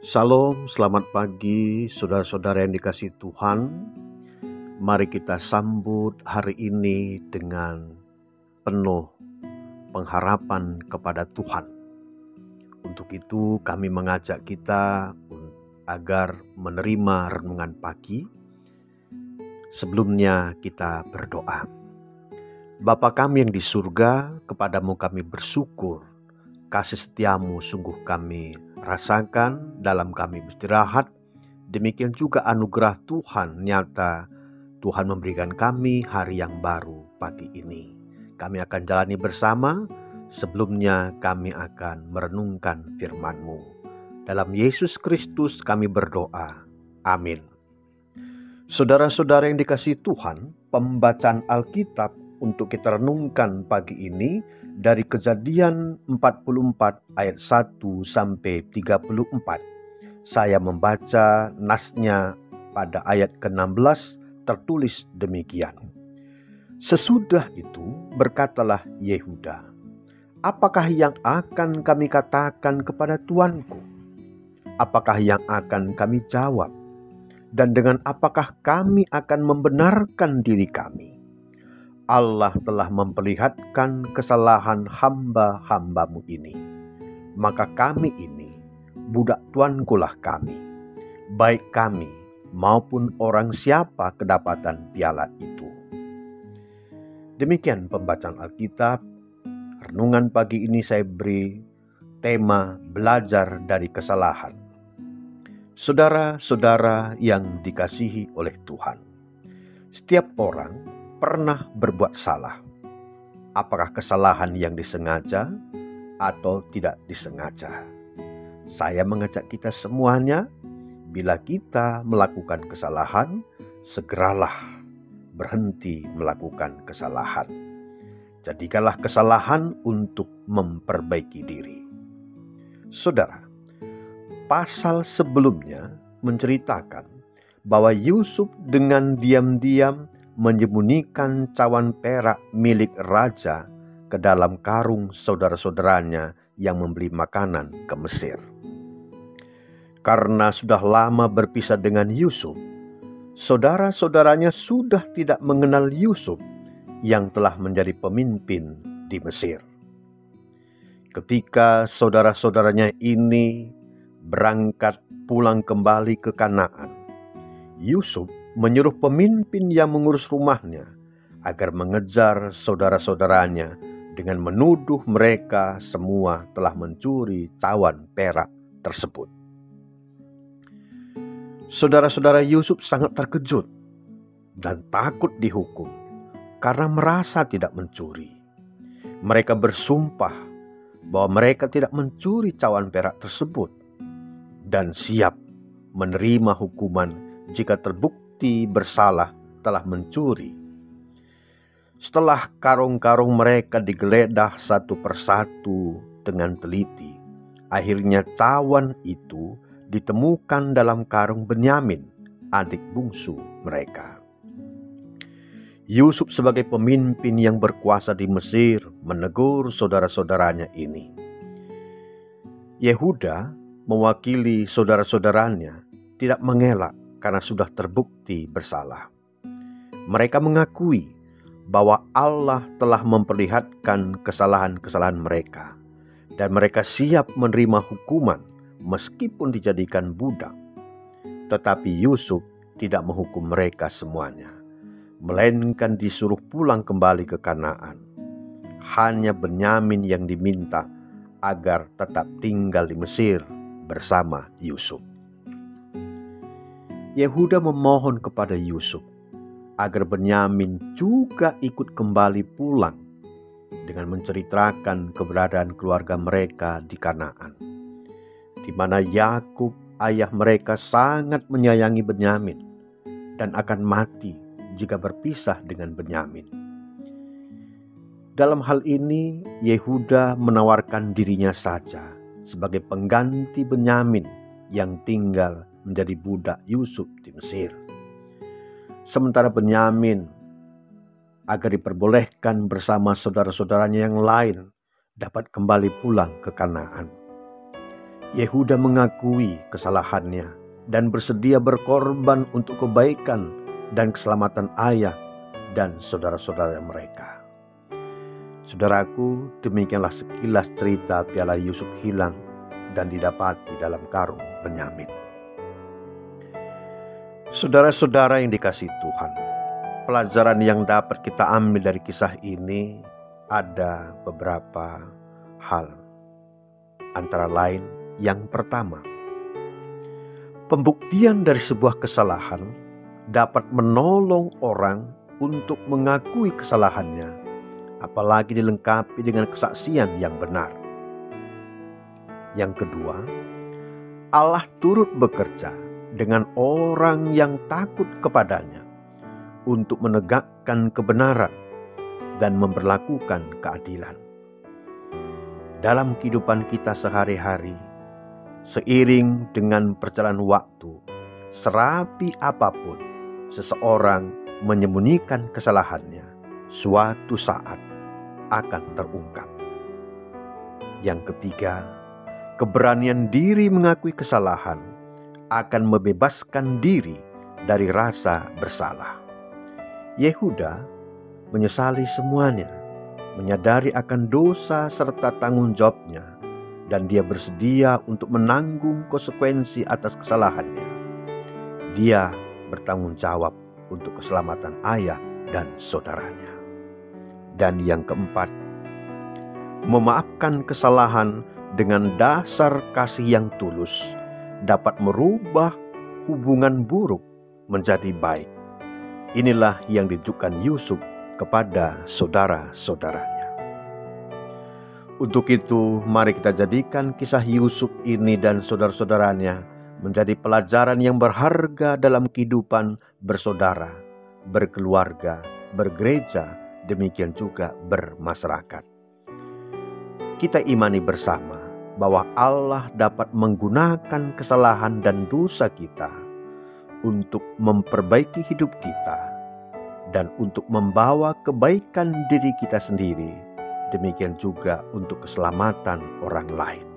Shalom, selamat pagi saudara-saudara yang dikasihi Tuhan. Mari kita sambut hari ini dengan penuh pengharapan kepada Tuhan. Untuk itu kami mengajak kita agar menerima renungan pagi. Sebelumnya kita berdoa. Bapa kami yang di surga, kepadamu kami bersyukur. Kasih setiamu sungguh kami rasakan dalam kami beristirahat. Demikian juga anugerah Tuhan, nyata Tuhan memberikan kami hari yang baru pagi ini. Kami akan jalani bersama. Sebelumnya kami akan merenungkan firman-Mu. Dalam Yesus Kristus kami berdoa. Amin. Saudara-saudara yang dikasihi Tuhan, pembacaan Alkitab untuk kita renungkan pagi ini dari Kejadian 44 ayat 1 sampai 34. Saya membaca nasnya pada ayat ke-16 tertulis demikian. Sesudah itu berkatalah Yehuda, apakah yang akan kami katakan kepada tuanku? Apakah yang akan kami jawab? Dan dengan apakah kami akan membenarkan diri kami? Allah telah memperlihatkan kesalahan hamba-hambamu ini. Maka kami ini, budak tuankulah kami, baik kami maupun orang siapa kedapatan piala itu. Demikian pembacaan Alkitab. Renungan pagi ini saya beri tema belajar dari kesalahan. Saudara-saudara yang dikasihi oleh Tuhan, setiap orang pernah berbuat salah. Apakah kesalahan yang disengaja atau tidak disengaja? Saya mengajak kita semuanya, bila kita melakukan kesalahan, segeralah berhenti melakukan kesalahan. Jadikanlah kesalahan untuk memperbaiki diri. Saudara, pasal sebelumnya menceritakan bahwa Yusuf dengan diam-diam menyembunyikan cawan perak milik raja ke dalam karung saudara-saudaranya yang membeli makanan ke Mesir. Karena sudah lama berpisah dengan Yusuf, saudara-saudaranya sudah tidak mengenal Yusuf yang telah menjadi pemimpin di Mesir. Ketika saudara-saudaranya ini berangkat pulang kembali ke Kanaan, Yusuf menyuruh pemimpin yang mengurus rumahnya agar mengejar saudara-saudaranya dengan menuduh mereka semua telah mencuri cawan perak tersebut. Saudara-saudara Yusuf sangat terkejut dan takut dihukum karena merasa tidak mencuri. Mereka bersumpah bahwa mereka tidak mencuri cawan perak tersebut dan siap menerima hukuman jika terbukti bersalah telah mencuri. Setelah karung-karung mereka digeledah satu persatu dengan teliti, akhirnya cawan itu ditemukan dalam karung Benyamin, adik bungsu mereka. Yusuf sebagai pemimpin yang berkuasa di Mesir menegur saudara-saudaranya ini. Yehuda mewakili saudara-saudaranya tidak mengelak karena sudah terbukti bersalah. Mereka mengakui bahwa Allah telah memperlihatkan kesalahan-kesalahan mereka dan mereka siap menerima hukuman meskipun dijadikan budak. Tetapi Yusuf tidak menghukum mereka semuanya, melainkan disuruh pulang kembali ke Kanaan. Hanya Benyamin yang diminta agar tetap tinggal di Mesir bersama Yusuf. Yehuda memohon kepada Yusuf agar Benyamin juga ikut kembali pulang dengan menceritakan keberadaan keluarga mereka di Kanaan, di mana Yakub ayah mereka sangat menyayangi Benyamin dan akan mati jika berpisah dengan Benyamin. Dalam hal ini Yehuda menawarkan dirinya saja sebagai pengganti Benyamin yang tinggal menjadi budak Yusuf di Mesir. Sementara Benyamin agar diperbolehkan bersama saudara-saudaranya yang lain dapat kembali pulang ke Kanaan. Yehuda mengakui kesalahannya dan bersedia berkorban untuk kebaikan dan keselamatan ayah dan saudara-saudara mereka. Saudaraku, demikianlah sekilas cerita piala Yusuf hilang dan didapati dalam karung Benyamin. Saudara-saudara yang dikasihi Tuhan, pelajaran yang dapat kita ambil dari kisah ini ada beberapa hal. Antara lain, yang pertama, pembuktian dari sebuah kesalahan dapat menolong orang untuk mengakui kesalahannya, apalagi dilengkapi dengan kesaksian yang benar. Yang kedua, Allah turut bekerja dengan orang yang takut kepadanya untuk menegakkan kebenaran dan memperlakukan keadilan. Dalam kehidupan kita sehari-hari, seiring dengan perjalanan waktu, serapi apapun seseorang menyembunyikan kesalahannya, suatu saat akan terungkap. Yang ketiga, keberanian diri mengakui kesalahan akan membebaskan diri dari rasa bersalah. Yehuda menyesali semuanya, menyadari akan dosa serta tanggung jawabnya, dan dia bersedia untuk menanggung konsekuensi atas kesalahannya. Dia bertanggung jawab untuk keselamatan ayah dan saudaranya. Dan yang keempat, memaafkan kesalahan dengan dasar kasih yang tulus dapat merubah hubungan buruk menjadi baik. Inilah yang ditujukan Yusuf kepada saudara-saudaranya. Untuk itu, mari kita jadikan kisah Yusuf ini dan saudara-saudaranya menjadi pelajaran yang berharga dalam kehidupan bersaudara, berkeluarga, bergereja, demikian juga bermasyarakat. Kita imani bersama bahwa Allah dapat menggunakan kesalahan dan dosa kita untuk memperbaiki hidup kita dan untuk membawa kebaikan diri kita sendiri, demikian juga untuk keselamatan orang lain.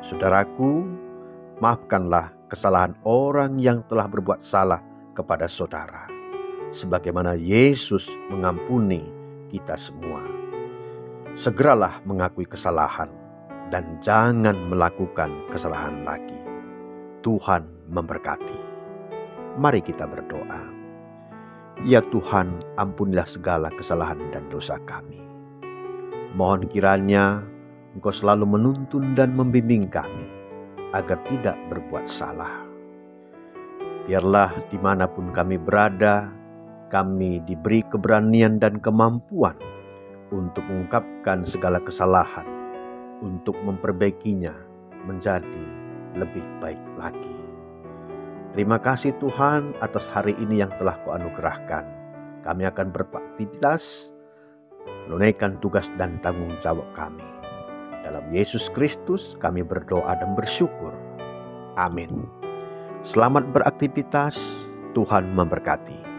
Saudaraku, maafkanlah kesalahan orang yang telah berbuat salah kepada saudara, sebagaimana Yesus mengampuni kita semua. Segeralah mengakui kesalahan dan jangan melakukan kesalahan lagi. Tuhan memberkati. Mari kita berdoa. Ya Tuhan, ampunilah segala kesalahan dan dosa kami. Mohon kiranya Engkau selalu menuntun dan membimbing kami agar tidak berbuat salah. Biarlah dimanapun kami berada, kami diberi keberanian dan kemampuan untuk mengungkapkan segala kesalahan, untuk memperbaikinya menjadi lebih baik lagi. Terima kasih Tuhan atas hari ini yang telah Kau anugerahkan. Kami akan beraktivitas, menunaikan tugas dan tanggung jawab kami. Dalam Yesus Kristus kami berdoa dan bersyukur. Amin. Selamat beraktivitas, Tuhan memberkati.